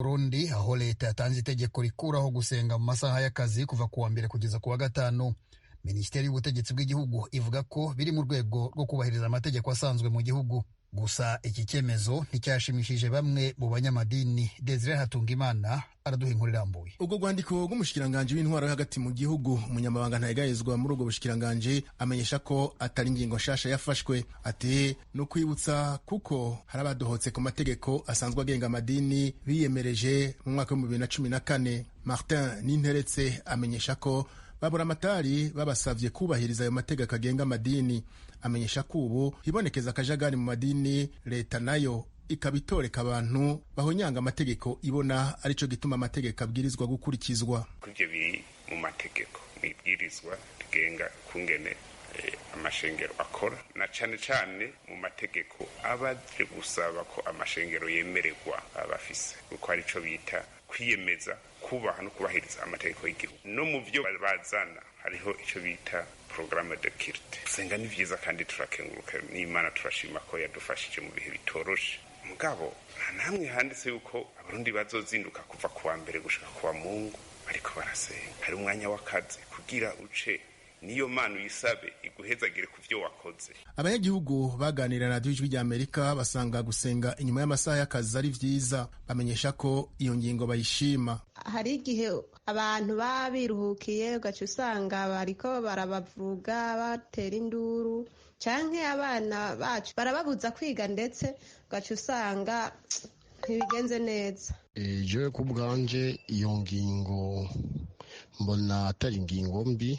Burundi aho leta yatanze itegeko rikuraho gusenga mu masaha y'akazi kuva ku wa mbere kugeza ku wa gatanu. Minisiteri y'ubutegetsi bw'igihugu ivuga ko biri mu rwego rwo kubahiriza amategeko asanzwe mu gihugu. Gusa iki cyemezo nticyashimishije bamwe mu banyamadini. Desire Hatungimana araduha inkuru irambuye. Ubwo rwandiko rw'umushikiranganji w'intwaro yo hagati mu gihugu, umunyamabanga ntayegayezwa muri ubwo bushikiranganji amenyesha ko atari ingingo nshasha yafashwe. Ati no kwibutsa kuko hari abadohotse ku mategeko asanzwe agenga amadini biyemereje mu mwaka wa 2014. Martin Ninteretse amenyesha ko baburamatari babasavye kubahiriza ayo mategeko agenga amadini. Amenyesha ko ubu hibonekeza akajagari mu madini, leta nayo ikabitoreka abantu bahonyanga amategeko ibona arico gituma amategeko abwirizwa gukurikizwa. Kuvyo biri mu mategeko ibwirizwa rigenga kungene amashengero akora, na cane mu mategeko abaje gusaba ko amashengero yemererwa abafise, kuko arico bita kwiyemeza kubaha no kubahiriza amategeko y'igihugu. No mu vyo bazana hariho ico bita programme de culte. Senga ni vyiza kandi turakenguruka n'Imana, turashima ko yadufashije mu bihe bitoroshe. Mugabo namwe handitse yuko abarundi bazozinduka kuva kuwa mbere gushika kuwa Mungu ariko barasenga. Hari umwanya w'akazi kugira uce niyo Mana uyisabe iguhezagire ku vyo wakoze. Abanyagihugu baganira na Ijwi rya Amerika basanga gusenga inyuma y'amasaha y'akazi ari vyiza. Bamenyesha ko iyo ngingo bayishima. Hari igihe abantu babiruhukiye ugaca usanga bariko barabavuga batera induru, canke abana bacu barababuza kwiga, ndetse ugaca usanga ntibigenze neza. Jewe ku bwanje iyo ngingo mbona atari ingingo mbi,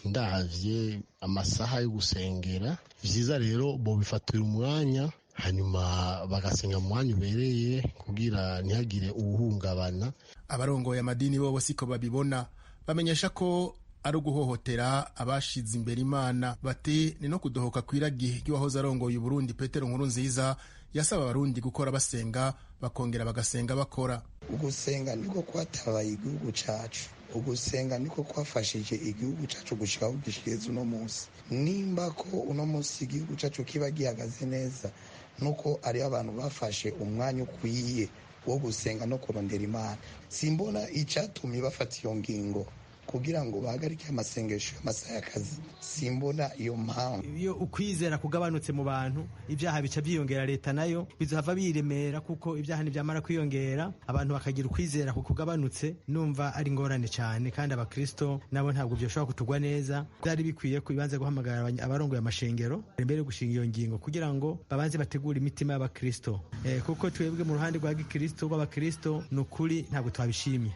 ndavye amasaha yo gusengera vyiza. Rero bo bifatira umwanya hanyuma bagasenga mu mwanya ubereye kugira ntihagire uwuhungabana. Abarongoye amadini bobo siko babibona. Bamenyesha ko ari uguhohotera abashize imbere Imana. Bati ni no kudohoka kw'iragi ry'uwahoze arongoye Burundi Petero Nkurunziza yasaba abarundi gukora basenga, bakongera bagasenga bakora. Ugusenga niko kwatabaye igihugu cacu, ugusenga niko kwafashije igihugu cacu gushika aho gishikeze uno munsi. Nimba ko uno munsi igihugu cacu kiba gihagaze neza, nuko ari abantu bafashe umwanya ukwiye wo gusenga no kurondera Imana. Simbona icatumye bafata iyo ngingo kugira ngo bahagarike amasengesho y'amasaha y'akazi. Simbona iyo mpamvu. Iyo ukwizera kugabanutse mu bantu, ibyaha bica byiyongera, leta nayo bizava biremera, kuko ibyaha ntibyamara kwiyongera abantu bakagira ukwizera kugabanutse. Numva ari ngorane cyane, kandi abakristo nabo ntabwo byoshobora kutugwa neza. Byari bikwiye ko ibanze guhamagara abarongoye amashengero imbere yo gushinga iyo ngingo, kugira ngo babanze bategure imitima y'abakristo, kuko twebwe mu ruhande rwa gikristo rw'abakristo nukuri ntabwo twabishimye.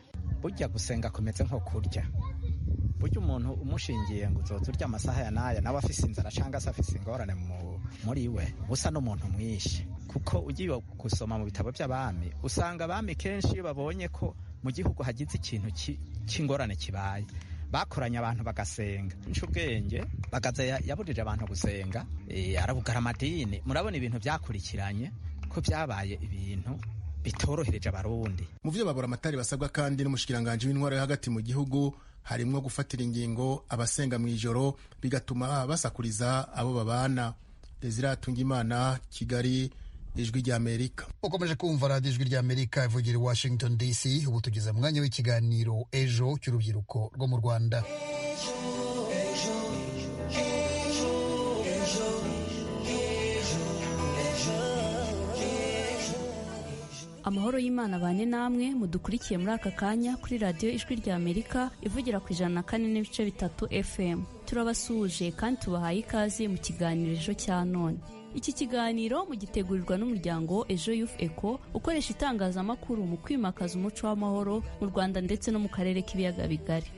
Burya gusenga kometse nko kurya. Burya umuntu umushingiye ngo uzoza urya amasaha ya naya, nawe afise inzara cyangwa se afise ingorane muri we, usa n'umuntu mwishe. Kuko ugiye gusoma mu bitabo by'abami, usanga abami kenshi iyo babonye ko mu gihugu hagize ikintu cy'ingorane kibaye, bakoranya abantu bagasenga. Ncubwenge bagaza yaburije abantu gusenga, arabugara amadini. Murabona ibintu byakurikiranye ko byabaye ibintu bitorohereje abarundi. Mu vyo baburamatari basabwa kandi n'umushikiranganje w'intwaro yo hagati mu gihugu harimwo gufatira ingingo abasenga mw'ijoro, bigatuma basakuriza abo babana. Desire Hatungimana, Kigali, Ijwi rya Amerika. Ukomeje kumva radio Ijwi rya Amerika ivugira i Washington DC. Ubu tugeze mu mwanya w'ikiganiro ejo cy'urubyiruko rwo mu Rwanda. Amahoro y'Imana bane namwe mudukurikiye muri aka kanya kuri radio Ijwi rya Amerika ivugira ku 104.3 FM. Turabasuje kandi tubahaye ikaze mu kiganiro ejo cya none. Iki kiganiro mugitegurirwa n'umuryango Ejo Youth Eco ukoresha itangazamakuru mu kwimakaza umuco w'amahoro mu Rwanda ndetse no mu karere k'ibiyaga bigari.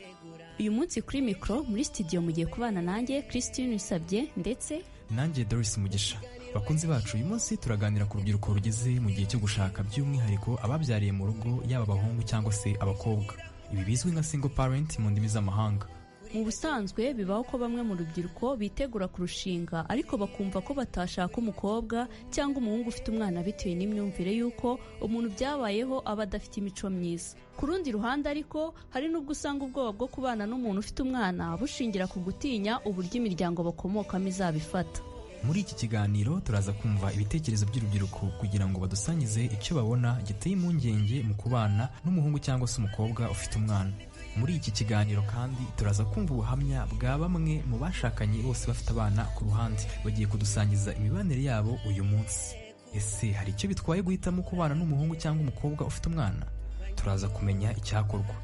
Uyu munsi kuri mikro muri studio mugiye kubana nanjye Christine Usabye ndetse nanjye Doris Mugisha. Bakunzi bacu, uyu munsi turaganira ku rubyiruko rugeze mu gihe cyo gushaka, by'umwihariko ababyariye mu rugo, yaba abahungu cyangwa se abakobwa. Ibi bizwi nka single parent mu ndimi z'amahanga. Mu busanzwe bibaho ko bamwe mu rubyiruko bitegura kurushinga, ariko bakumva ko batashaka umukobwa cyangwa umuhungu ufite umwana bitewe n'imyumvire y'uko umuntu byabayeho aba adafite imico myiza. Ku rundi ruhande ariko hari n'ubwo usanga ubwoba bwo kubana n'umuntu ufite umwana bushingira ku gutinya uburyo imiryango bakomokamo izabifata. Muri iki kiganiro turaza kumva ibitekerezo by'urubyiruko kugira ngo badusangize icyo babona giteye impungenge mu kubana n'umuhungu cyangwa se umukobwa ufite umwana. Muri iki kiganiro kandi turaza kumva ubuhamya bwa bamwe mu bashakanye bose bafite abana ku ruhande, bagiye kudusangiza imibanire yabo uyu munsi. Ese hari icyo bitwaye guhitamo kubana n'umuhungu cyangwa umukobwa ufite umwana? Turaza kumenya icyakorwa.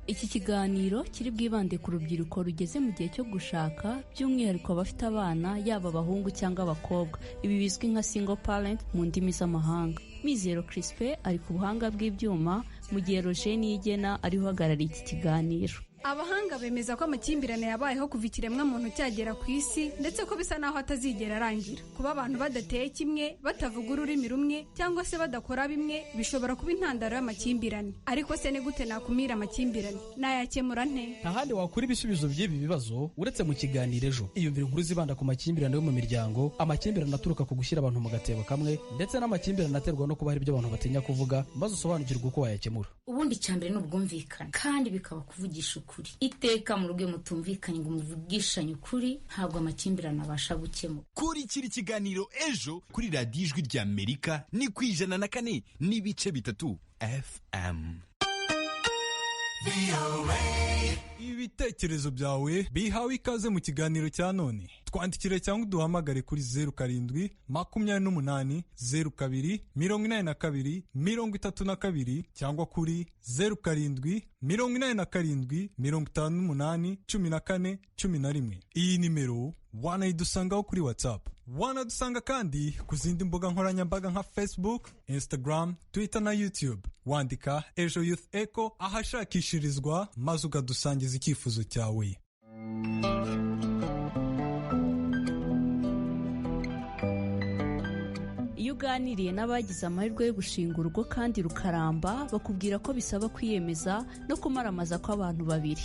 Iki kiganiro kiri bwibande ku rubyiruko rugeze mu gihe cyo gushaka, by'umwihariko abafite abana, yaba abahungu cyangwa abakobwa, ibi bizwi nka single parent mu ndimi z'amahanga. Mizero Crispin ari ku buhanga bw'ibyuma, mu gihe Roger Niyigena ari uhagarariye iki kiganiro. Abahanga bemeza ko amakimbirane yabayeho kuva ikiremwa muntu cyagera ku isi, ndetse ko bisa naho atazigera arangira. Kuba abantu badateye kimwe, batavuga ururimi rumwe, cyangwa se badakora bimwe, bishobora kuba intandaro y'amakimbirane. Ariko se ni gute nakumira amakimbirane? Nayakemura nte? Nta handi wakura ibisubizo by'ibi bibazo uretse mu kiganiro ejo. Iyumvire inkuru zibanda ku makimbirane yo mu miryango, amakimbirane aturuka ku gushyira abantu mu gatebo kamwe, ndetse n'amakimbirane aterwa no kuba hari ibyo abantu batinya kuvuga, maze usobanukirwe uko wayakemura. Ubundi cyambere ni ubwumvikane, kandi bikaba kuvugisha ukuri. Iteka mu rugo mutumvikanye ngo muvugishanye ukuri, ntabwo amakimbirane abasha gukemura. Kurikira ikiganiro ejo kuri radiyo Ijwi ry'Amerika ni ku 104.3 FM. Ibitekerezo byawe bihawe ikaze mu kiganiro cya none. Twandikire cyangwa uduhamagare kuri 0728028232 cyangwa kuri 0787581411. Iyi nimero wanayidusangaho kuri WhatsApp. Wanadusanga kandi ku zindi mbuga nkoranyambaga nka Facebook, Instagram, Twitter na YouTube. Wandika Ejo Youth Echo ahashakishirizwa, maze ukadusangiza icyifuzo cyawe. Iyo uganiriye n'abagize amahirwe yo gushinga urugo kandi rukaramba, bakubwira ko bisaba kwiyemeza no kumaramaza kw'abantu babiri.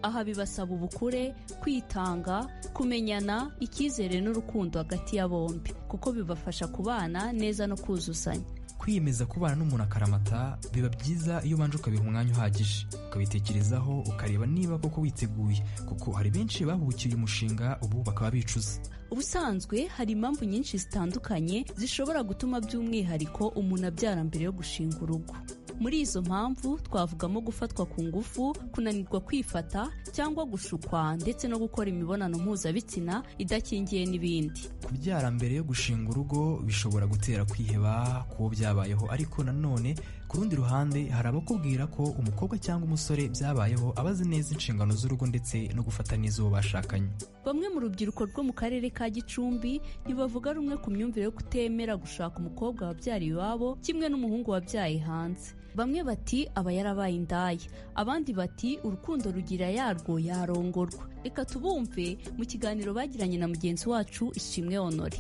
Aha bibasaba ubukure, kwitanga, kumenyana, icyizere n'urukundo hagati ya bombi, kuko bibafasha kubana neza no kuzuzanya. Kwiyemeza kubana n'umuntu akaramata biba byiza iyo ubanje ukabiha umwanya uhagije, ukabitekerezaho, ukareba niba koko witeguye, kuko hari benshi bahubukiye umushinga ubu bakaba bicuza. Ubusanzwe hari impamvu nyinshi zitandukanye zishobora gutuma by'umwihariko umuntu abyara mbere yo gushinga urugo. Muri izo mpamvu twavugamo gufatwa ku ngufu, kunanirwa kwifata cyangwa gushukwa, ndetse no gukora imibonano mpuzabitsina idakingiye n'ibindi. Kubyara mbere yo gushinga urugo bishobora gutera kwiheba kuwo byabayeho, ariko nanone ku rundi ruhande hari abakubwira ko umukobwa cyangwa umusore byabayeho abazi neza inshingano z'urugo ndetse no gufata neza uwo bashakanye. Bamwe mu rubyiruko rwo mu karere ka Gicumbi ntibavuga rumwe ku myumvire yo kutemera gushaka umukobwa wabyariye iwabo kimwe n'umuhungu wabyaye hanze. Bamwe bati aba yarabaye indaya, abandi bati urukundo rugira yarwo yarongorwa. Reka tubumve mu kiganiro bagiranye na mugenzi wacu Ishimwe Honore.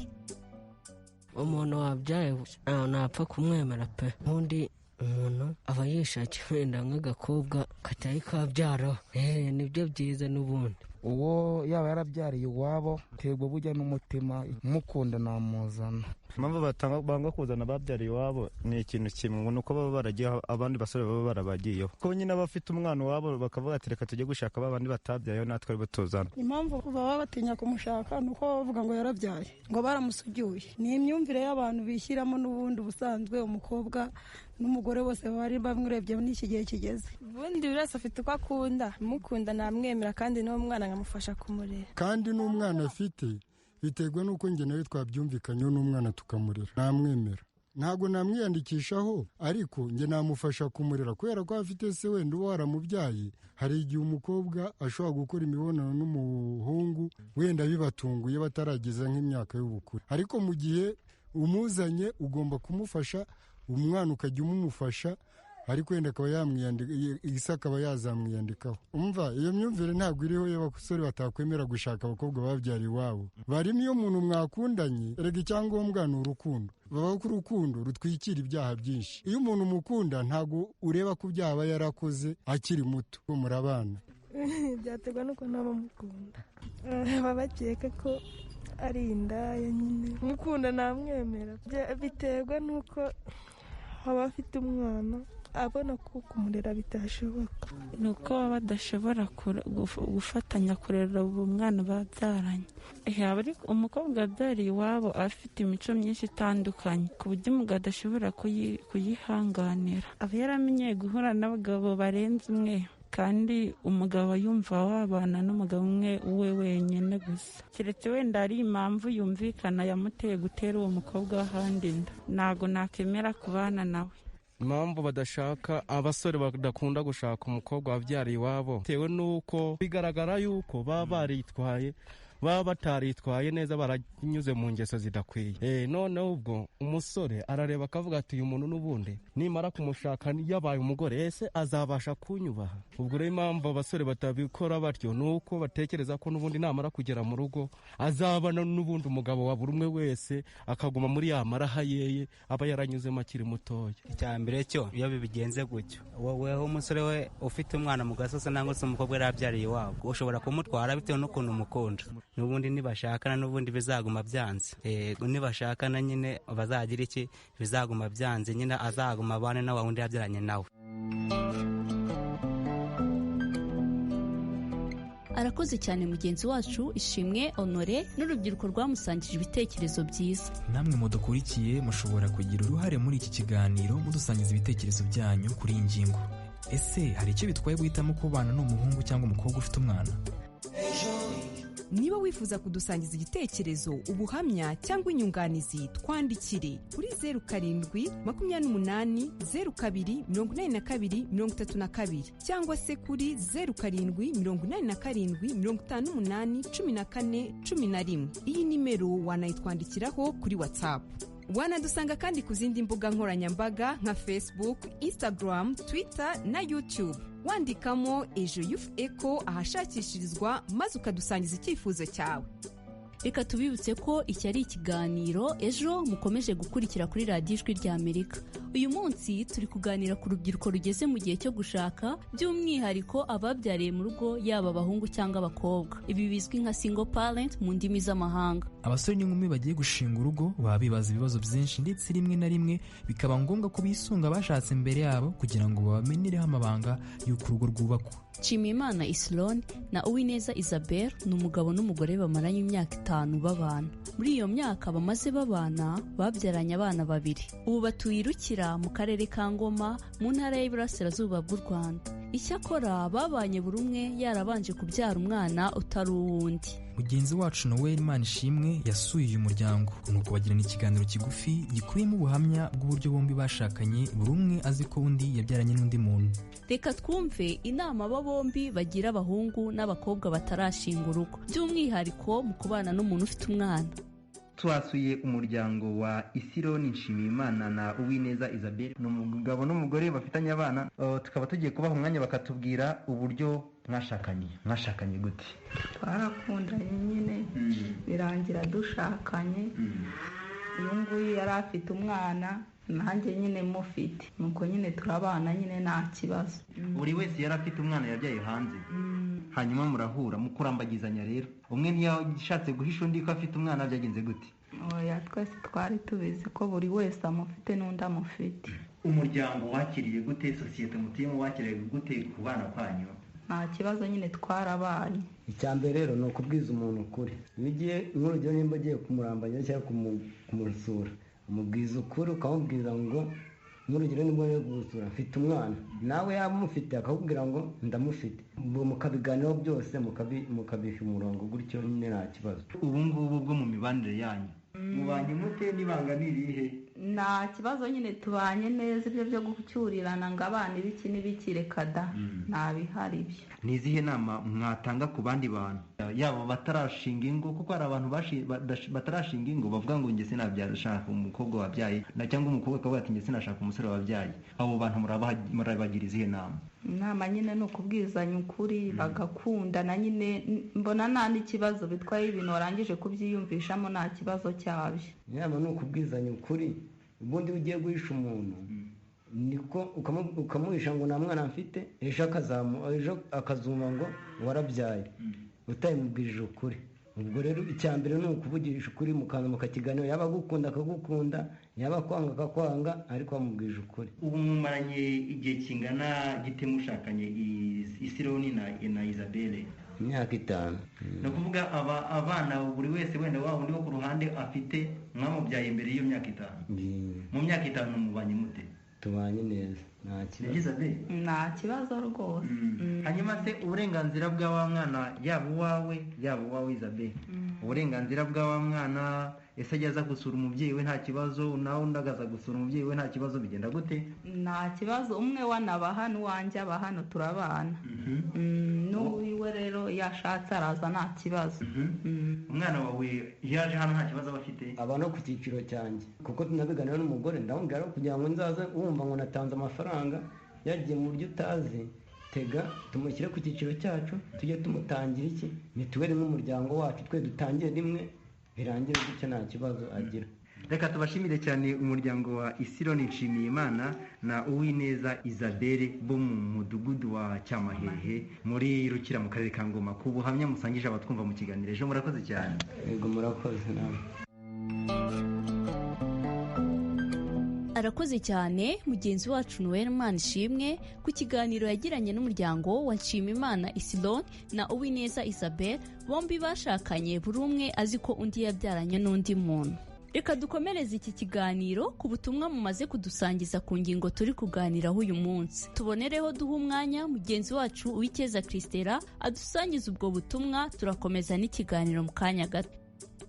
Umuntu wabyaye ntapfa kumwemera pe, undi umuntu aba yishakira wenda nk'agakobwa katari kabyaraho, nibyo byiza n'ubundi. Uwo yaba yarabyariye iwabo terwa bujya n'umutima, mukunda namuzana. Impamvu banga kuzana ababyariye iwabo ni ikintu kimwe, nuko baba baragiye abandi basore baba barabagiyeho, ko nyine abafite umwana wabo bakavuga ati reka tujye gushaka babandi batabyayeho natwe ari batuzana. Impamvu baba batinya kumushaka nuko bavuga ngo yarabyaye, ngo baramusugiye. Ni imyumvire y'abantu bishyiramo, n'ubundi ubusanzwe umukobwa n'umugore bose bari bamwirebye n'iki gihe kigeze. Ubundi buri wese afite uko akunda, mukunda namwemera kandi n'uwo mwana nkamufasha kumurera. Kandi n'umwana afite biterwa n'uko njye nawe twabyumvikanyeho n'umwana tukamurera, namwemera. Ntabwo namwiyandikishaho, ariko njye namufasha kumurera kubera ko afite se wenda uba waramubyaye. Hari igihe umukobwa ashobora gukora imibonano n'umuhungu wenda bibatunguye batarageza nk'imyaka y'ubukure, ariko mu gihe umuzanye ugomba kumufasha, umwana ukajya umumufasha, ariko wenda akaba yamwiyandika, akaba yazamwiyandikaho. Umva, iyo myumvire ntabwo iriho y'abasore batakwemera gushaka abakobwa babyara iwabo. Barimo iyo umuntu mwakundanye, erega icyangombwa ni urukundo. Babaho ko urukundo rutwikira ibyaha byinshi. Iyo umuntu umukunda ntabwo ureba ku byaha aba yarakoze akiri muto, murabana. Byaterwa nuko ntabamukunda, baba bakeka ko ari indaya nyine. Mukunda namwemera, biterwa nuko aba afite umwana abona ko kumurera bitashoboka. ni uko baba badashobora gufatanya kurera uwo mwana babyaranye. Umukobwa abyariye iwabo afite imico myinshi itandukanye ku buryo umugabo adashobora kuyihanganira. Aba yaramenyeye guhura n'abagabo barenze umwe, kandi umugabo yumva wabana n'umugabo umwe we wenyine gusa, keretse wenda ari impamvu yumvikana yamuteye gutera uwo mukobwa w'ahandi inda. Ntabwo nakemera kubana nawe. Impamvu badashaka, abasore badakunda gushaka umukobwa wabyariye iwabo bitewe n'uko bigaragara yuko baba bataritwaye neza, baranyuze mu ngeso zidakwiye. Noneho ubwo umusore arareba akavuga ati uyu muntu n'ubundi nimara kumushaka yabaye umugore ese azabasha kunyubaha. Ubwo rero impamvu abasore batabikora batyo ni uko batekereza ko n'ubundi namara kugera mu rugo azabana n'ubundi umugabo wa buri umwe wese, akaguma muri ya maraha yeye aba yaranyuzemo akiri mutoya. Icya mbere cyo iyo bigenze gutyo, wowe umusore we ufite umwana mu gasozi nangwa se umukobwa yarabyariye iwabo, ushobora kumutwara bitewe n'ukuntu umukunda. N'ubundi nibashakana n'ubundi bizaguma byanze. Nibashakana nyine bazagira iki, bizaguma byanze nyine, azaguma abane na wa wundi yabyaranye nawe. Arakoze cyane mugenzi wacu Ishimwe Honore n'urubyiruko rwamusangije ibitekerezo byiza. Namwe mudukurikiye mushobora kugira uruhare muri iki kiganiro mudusangiza ibitekerezo byanyu kuri iyi ngingo. Ese hari icyo bitwaye guhitamo kubana n'umuhungu cyangwa umukobwa ufite umwana? Niba wifuza kudusangiza igitekerezo, ubuhamya cyangwa inyunganizi, twandikire kuri 0728024232 cyangwa se kuri 0787581411. Iyi nimero wanayitwandikiraho kuri WhatsApp. Wanadusanga kandi ku zindi mbuga nkoranyambaga nka Facebook, Instagram, Twitter na YouTube. Wandikamo Ejo Youth Echo ahashakishirizwa maze ukadusangiza icyifuzo cyawe. Reka tubibutse ko iki ari ikiganiro Ejo mukomeje gukurikira kuri radiyo Ijwi ry'Amerika. Uyu munsi turi kuganira ku rubyiruko rugeze mu gihe cyo gushaka, by'umwihariko ababyariye mu rugo, yaba abahungu cyangwa abakobwa. Ibi bizwi nka single parent mu ndimi z'amahanga. Abasore n'inkumi bagiye gushinga urugo baba bibaza ibibazo byinshi, ndetse rimwe na rimwe bikaba ngombwa ko bisunga bashatse mbere yabo kugira ngo babamenereho amabanga y'uko urugo rwubakwa. Nshimiyimana Islone na Uwineza Isabel ni umugabo n'umugore bamaranye imyaka 5 babana. Muri iyo myaka bamaze babana, babyaranye abana 2. Ubu batuye Irukira mu karere ka Ngoma mu ntara y'Iburasirazuba bw'u Rwanda. Icyakora babanye buri umwe yarabanje kubyara umwana utari uwundi. Mugenzi wacu Noel Manishimwe yasuye uyu muryango, nuko bagirana ikiganiro kigufi gikubiyemo ubuhamya bw'uburyo bombi bashakanye, buri umwe azi ko undi yabyaranye n'undi muntu. Reka twumve inama aba bombi bagira abahungu n'abakobwa batarashinga urugo, by'umwihariko mu kubana n'umuntu ufite umwana. Twasuye umuryango wa Isironi Nshimiyimana na Uwineza Isabel, ni umugabo n'umugore bafitanye abana. Tukaba tugiye kubaha umwanya bakatubwira uburyo mwashakanye gute. Twarakundanye nyine birangira dushakanye. Uyu nguyu yari afite umwana, nanjye nyine mufite, nuko nyine turabana nyine nta kibazo. Buri wese yari afite umwana yabyaye hanze, hanyuma murahura mukurambagizanya. Rero umwe ntiyashatse guhisha undi ko afite umwana, byagenze gute? Oya, twese twari tubizi ko buri wese amufite n'undi amufite. Umuryango wakiriye gute, sosiyete mutuyemo wakiriye gute kubana kwanyu? Nta kibazo, nyine twarabanye. Icyambere rero ni ukubwiza umuntu ukuri. Nigiye nk'urugero nimba ugiye kumurambanya cyangwa kumusura, umubwiza ukuri ukamubwira ngo nk'urugero nimba ugiye gusura mfite umwana, nawe yaba umufite akakubwira ngo ndamufite, mukabiganiraho byose mukabiha umurongo, gutyo nyine nta kibazo. Ubu ngubu bwo mu mibanire yanyu mubanye mute, n'ibanga nirihe? Nta kibazo, nyine tubanye neza. Ibyo byo gucyurirana ngo abana ibiki n'ibiki reka da, nta bihari ibyo. Ni izihe nama mwatanga ku bandi bantu, yaba batarashinga ingo? Kuko hari abantu batarashinga ingo bavuga ngo njye sinabyashaka umukobwa wabyaye, cyangwa umukobwa akavuga ati njye sinashaka umusore wabyaye. Abo bantu murabagira izihe nama? Inama nyine ni ukubwizanya ukuri, bagakundana. Nyine mbona nta n'ikibazo bitwaye, ibintu warangije kubyiyumvishamo nta kibazo cyabyo. Inama ni ukubwizanya ukuri. Ubundi ugiye guhisha umuntu niko ukamuhisha ngo nta mwana mfite, ejo akazuma ngo warabyaye, utayimubwirije ukuri. ubwo rero icya mbere ni ukuvugisha ukuri mukanza mukakiganira, yaba agukunda akagukunda, yaba akwanga akakwanga, ariko wamubwije ukuri. ubu mumaranye igihe kingana gite mushakanye Isironi na Isabelle? Imyaka 5. ni ukuvuga abana buri wese wenda wa undi wo ku ruhande afite mwamubyaye mbere y'iyo myaka 5? mu myaka 5 mubanye mute? Tubanye neza, nta kibazo rwose. hanyuma se uburenganzira bwa wa mwana yaba uwawe Isabelle, uburenganzira bwa wa mwana ese ajya aza gusura umubyeyi we nta kibazo, nawe undi agaza gusura umubyeyi we nta kibazo, bigenda gute? nta kibazo, umwe wanaba hano uwanjye aba hano turabana. n'uwiwe rero iyo ashatse araza nta kibazo. umwana wawe iyo aje hano nta kibazo aba afite? aba no ku cyiciro cyanjye, kuko tunabiganira n'umugore, ndamubwira kugira ngo nzaze wumva ngo natanze amafaranga yagiye mu buryo utazi, tega tumushyire ku cyiciro cyacu, tujye tumutangira iki mituweli nk'umuryango wacu, twe dutangire rimwe birangire gutya nta kibazo agira. reka tubashimire cyane umuryango wa Isironi Nshimiyimana na Uwineza Isabelle bo mu mudugudu wa Cyamahehe muri Rukira mu karere ka Ngoma, ku buhamya musangije abatwumva mu kiganiro ejo. Murakoze cyane. Yego murakoze nawe. Arakoze cyane mugenzi wacu Noel Manishimwe ku kiganiro yagiranye n'umuryango wa Nshimiyimana Isironi na Uwineza Isabelle, bombi bashakanye buri umwe azi ko undi yabyaranye n'undi muntu. Reka dukomereze iki kiganiro ku butumwa mumaze kudusangiza ku ngingo turi kuganiraho uyu munsi. Tubonereho duha umwanya mugenzi wacu Uwikeza Christella adusangiza ubwo butumwa, turakomeza n'ikiganiro mu kanya gato.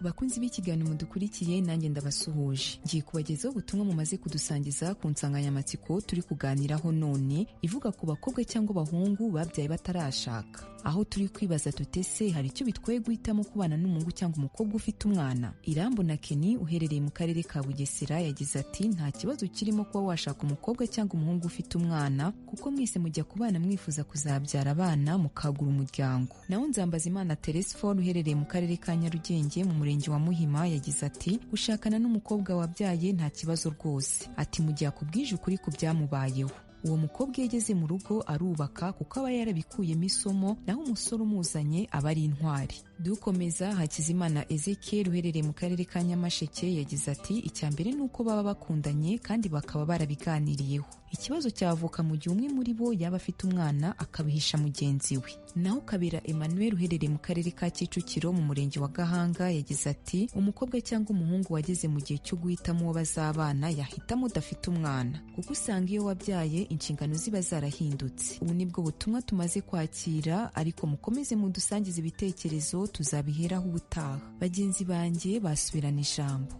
Bakunzi b'ikiganiro mudukurikiye, nanjye ndabasuhuje. Ngiye kubagezaho ubutumwa mumaze kudusangiza ku nsanganyamatsiko turi kuganiraho none, ivuga ku bakobwa cyangwa abahungu babyaye batarashaka. Aho turi kwibaza tutese hari icyo bitwaye guhitamo kubana n'umuhungu cyangwa umukobwa ufite umwana. Irambo na Kenny uherereye mu karere ka Bugesera yagize ati nta kibazo kirimo kuba washaka umukobwa cyangwa umuhungu ufite umwana, kuko mwese mujya kubana mwifuza kuzabyara abana mukagura umuryango. Naho Nzambazimana Teresphore uherereye mu karere ka Nyarugenge mu murenge wa Muhima yagize ati gushakana n'umukobwa wabyaye nta kibazo rwose. Ati mu gihe akubwije ukuri ku byamubayeho. Uwo mukobwa yageze mu rugo arubaka kuko aba yarabikuyemo isomo, naho umusore umuzanye aba ari intwari. Dukomeza, Hakizimana Ezekiel uherereye mu karere ka Nyamasheke yagize ati icya mbere ni uko baba bakundanye kandi bakaba barabiganiriyeho. Ikibazo cyavuka mu gihe umwe muri bo yaba afite umwana akabihisha mugenzi we. Naho Kabera Emmanuel uherereye mu karere ka Kicukiro mu murenge wa Gahanga yagize ati umukobwa cyangwa umuhungu wageze mu gihe cyo guhitamo uwo bazabana yahitamo udafite umwana, kuko usanga iyo wabyaye inshingano ziba zarahindutse. Ubu nibwo butumwa tumaze kwakira, ariko mukomeze mudusangize ibitekerezo, tuzabiheraho ubutaha. Bagenzi banjye basubirana ijambo.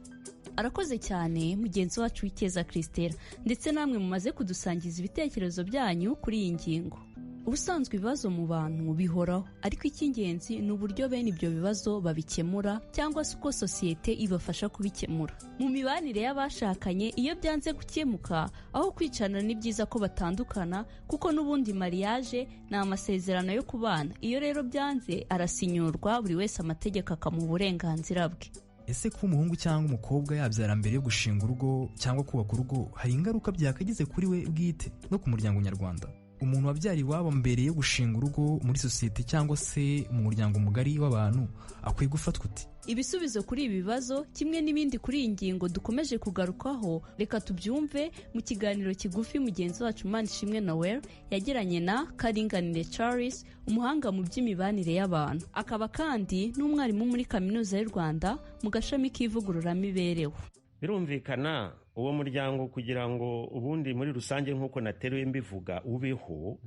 Arakoze cyane mugenzi wacu Uwikeza Christella, ndetse namwe mumaze kudusangiza ibitekerezo byanyu kuri iyi ngingo. Ubusanzwe ibibazo mu bantu bihoraho, ariko icy'ingenzi ni uburyo bene ibyo bibazo babikemura cyangwa se uko sosiyete ibafasha kubikemura. Mu mibanire y'abashakanye iyo byanze gukemuka, aho kwicarana ni byiza ko batandukana, kuko n'ubundi mariage ni amasezerano yo kubana. Iyo rero byanze arasinyurwa, buri wese amategeko akamuha uburenganzira bwe. Ese kuba umuhungu cyangwa umukobwa yabyara mbere yo gushinga urugo cyangwa kubaka urugo hari ingaruka byakagize kuri we bwite no ku muryango nyarwanda? Umuntu wabyariye iwabo mbere yo gushinga urugo muri sosiyete cyangwa se mu muryango mugari w'abantu akwiye gufatwa uti? Ibisubizo kuri ibi bibazo kimwe n'ibindi kuri iyi ngingo dukomeje kugarukaho, reka tubyumve mu kiganiro kigufi mugenzi wacu Manishimwe Noel yagiranye na Karinganire Charles, umuhanga mu by'imibanire y'abantu, akaba kandi n'umwarimu muri Kaminuza y'u Rwanda mu gashami k'ivugururamibereho. Birumvikana uwo muryango kugira ngo ubundi muri rusange nk'uko nateruye mbivuga ubeho,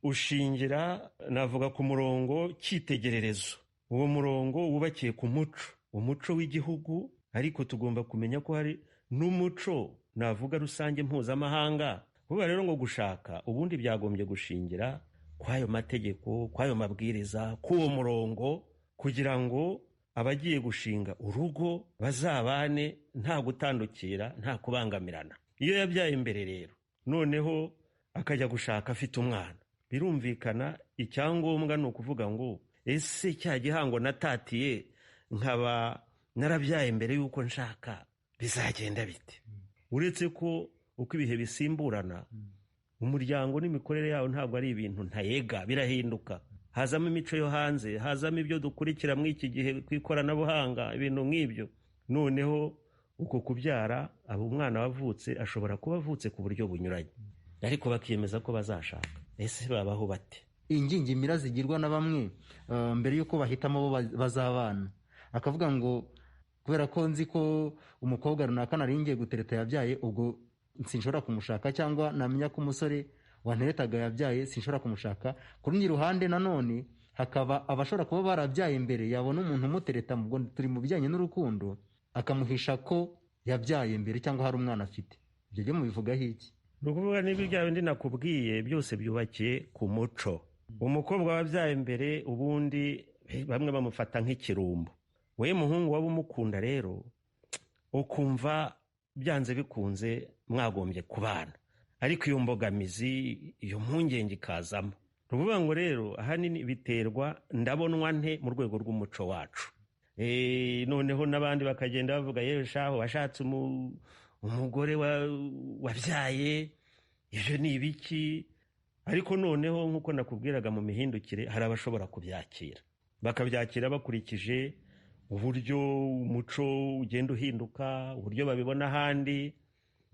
ushingira navuga ku murongo cyitegererezo. Uwo murongo wubakiye ku muco, umuco w'igihugu, ariko tugomba kumenya ko hari n'umuco navuga rusange mpuzamahanga. Kuba rero ngo gushaka ubundi byagombye gushingira kw'ayo mategeko, kw'ayo mabwiriza, k'uwo murongo, kugira ngo abagiye gushinga urugo bazabane nta gutandukira, nta kubangamirana. Iyo yabyaye imbere rero noneho akajya gushaka afite umwana, birumvikana icyangombwa ni ukuvuga ngo ese cya gihango natatiye nkaba narabyaye mbere y'uko nshaka bizagenda bite? Uretse ko uko ibihe bisimburana, umuryango n'imikorere yawo ntabwo ari ibintu ntayega, birahinduka. hazamo imico yo hanze, hazamo ibyo dukurikira muri iki gihe ku ikoranabuhanga, ibintu nk'ibyo. Noneho uko kubyara abo umwana wavutse ashobora kuba avutse ku buryo bunyuranye, ariko bakiyemeza ko bazashaka. Ese babaho bate? Ingingimira zigirwa na bamwe mbere y'uko bahitamo bo bazabana, akavuga ngo kubera ko nzi ko umukobwa runaka nari ngiye gutereta yabyaye, ubwo sinshobora kumushaka, cyangwa namenya ko umusore wanteretaga yabyaye sinshobora kumushaka. Ku rundi ruhande nanone hakaba abashobora kuba barabyaye mbere, yabona umuntu umutereta, ubwo turi mu bijyanye n'urukundo, akamuhisha ko yabyaye mbere cyangwa hari umwana afite. Ibyo byo mubivugaho iki? Ni ukuvuga niba ibya bindi nakubwiye byose byubakiye ku muco. Umukobwa wabyaye mbere ubundi bamwe bamufata nk'ikirumbo. We muhungu waba umukunda rero ukumva byanze bikunze mwagombye kubana, ariko iyo mbogamizi, iyo mpungenge ikazamo. Ruvuga ngo rero ahanini biterwa ndabonwa nte mu rwego rw'umuco wacu. Noneho n'abandi bakagenda bavuga yewe shaho washatse umugore wabyaye, ibyo ni ibiki? Ariko noneho nk'uko nakubwiraga mu mihindukire, hari abashobora kubyakira, bakabyakira bakurikije uburyo umuco ugenda uhinduka, uburyo babibona ahandi,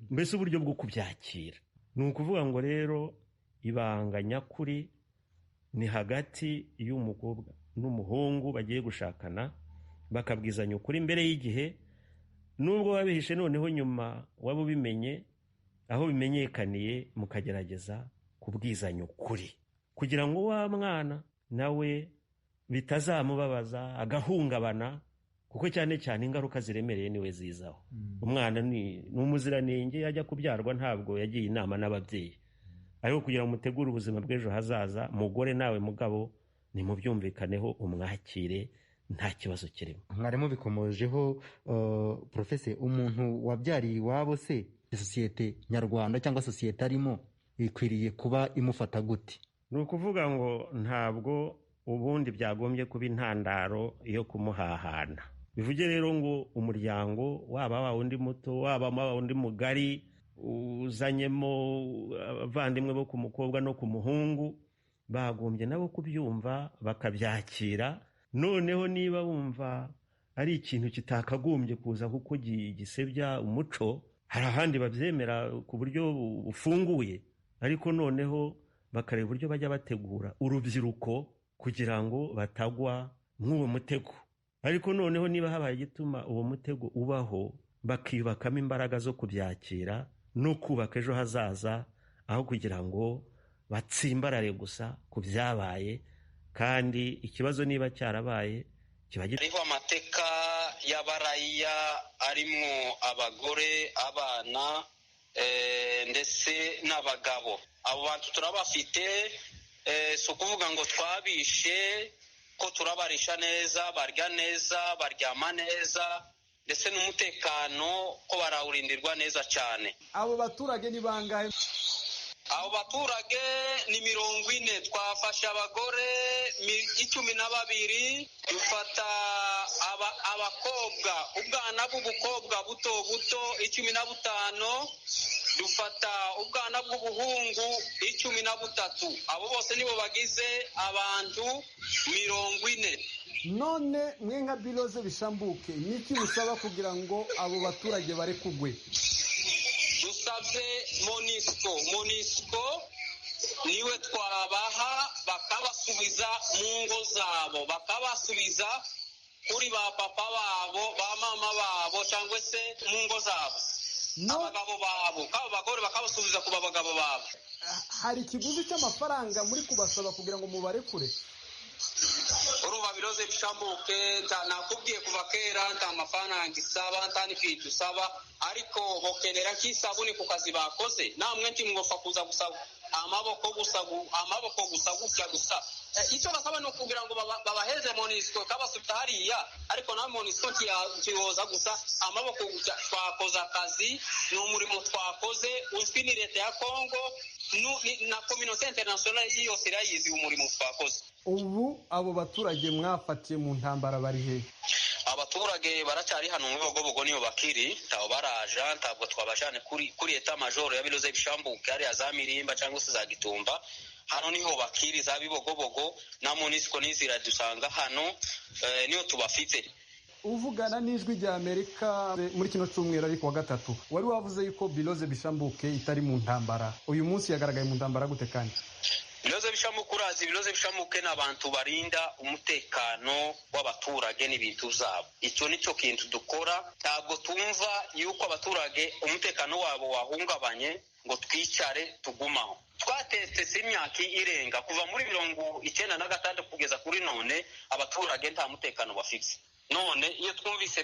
mbese uburyo bwo kubyakira. Ni ukuvuga ngo rero ibanga nyakuri ni hagati y'umukobwa n'umuhungu bagiye gushakana, bakabwizanya ukuri mbere y'igihe, nubwo wabihishe noneho nyuma waba ubimenye, aho bimenyekaniye mukagerageza kubwizanya ukuri, kugira ngo wa mwana nawe bitazamubabaza agahungabana, kuko cyane cyane ingaruka ziremereye niwe zizaho. Umwana ni umuziranenge, yajya kubyarwa ntabwo yagiye inama n'ababyeyi, ariko kugira ngo mutegure ubuzima bw'ejo hazaza, mugore nawe mugabo nimubyumvikaneho, umwakire nta kibazo kirimo. Mwarimu bikomojeho Professor, umuntu wabyariye iwabo se sosiyete nyarwanda cyangwa sosiyete arimo ikwiriye kuba imufata gute? Ni ukuvuga ngo ntabwo ubundi byagombye kuba intandaro yo kumuhahana. Bivuge rero ngo umuryango, waba wa undi muto, waba wa undi mugari, uzanyemo abavandimwe bo ku mukobwa no ku muhungu, bagombye nabo kubyumva bakabyakira. Noneho niba wumva ari ikintu kitakagombye kuza kuko gisebya umuco, hari ahandi babyemera ku buryo bufunguye, ariko noneho bakareba uburyo bajya bategura urubyiruko kugira ngo batagwa nk'uwo mutego. Ariko noneho niba habaye igituma uwo mutego ubaho, bakiyubakamo imbaraga zo kubyakira no kubaka ejo hazaza, aho kugira ngo batsimbarare gusa ku byabaye. Kandi ikibazo niba cyarabaye kiba hariho amateka y'abaraya arimo abagore, abana ndetse n'abagabo. Abo bantu turabafite, si ukuvuga ngo twabishe, ko turabarisha neza, barya neza, baryama neza, ndetse n'umutekano ko barawurindirwa neza cyane. Abo baturage ni bangahe? Abo baturage ni 40. Twafashe abagore 12, dufata abakobwa, ubwana bw'ubukobwa buto buto 15, dufata ubwana bw'ubuhungu 13. Abo bose nibo bagize abantu 40. None mwe nka Biloze Bishambuke, niki musaba kugira ngo abo baturage bare kugwe? Dusabye Monisco niwe twabaha, bakabasubiza mu ngo zabo, bakabasubiza kuri ba papa babo, ba mama babo, cyangwa se mu ngo zabo, abagabo babo, kabo bagore bakabasubiza ku bagabo babo. Hari ikiguzi cy'amafaranga muri kubasaba kugira ngo mubarekure? Uruba Biloze Bishambuke nakubwiye kuva kera nta mafaranga isaba, nta n'ikintu usaba, ariko bokenera nk'isabuni ku kazi bakoze. Namwe ntimwofa kuza gusaba amaboko gusa gusa. Icyo basaba ni ukugira ngo babaheze Monisco kabasubiza hariya, ariko na Monisco ntiyoza gusa amaboko gusa. Twakoze akazi, ni umurimo twakoze uzwi ni leta ya Kongo na communauté internationale yose irayizi umurimo twakoze. Ubu abo baturage mwafatiye mu ntambara bari he? Abaturage baracyari hano mu Bibogobogo niyo bakiri, ntaho baraja, ntabwo twabajane kuri eta majoro ya Biloze Bishambuke ari za Mirimba cyangwa se za Gitumba. hano niho bakiriza bibogobogo na Monisco n'izira dusanga hano niyo tubafite. Uvugana n'ijwi rya Amerika muri kino cyumweru ariko wa gatatu wari wavuze yuko Biloze Bishambuke itari mu ntambara. Uyu munsi yagaragaye mu ntambara gute kandi? Biloze Bishambuke urazi Biloze Bishambuke n'abantu barinda umutekano w'abaturage n'ibintu zabo. Icyo nicyo kintu dukora, ntabwo tumva yuko abaturage umutekano wabo wahungabanye ngo twicare tugumaho. Twatetse imyaka irenga kuva muri 1996 kugeza kuri none abaturage nta mutekano bafite. None iyo twumvise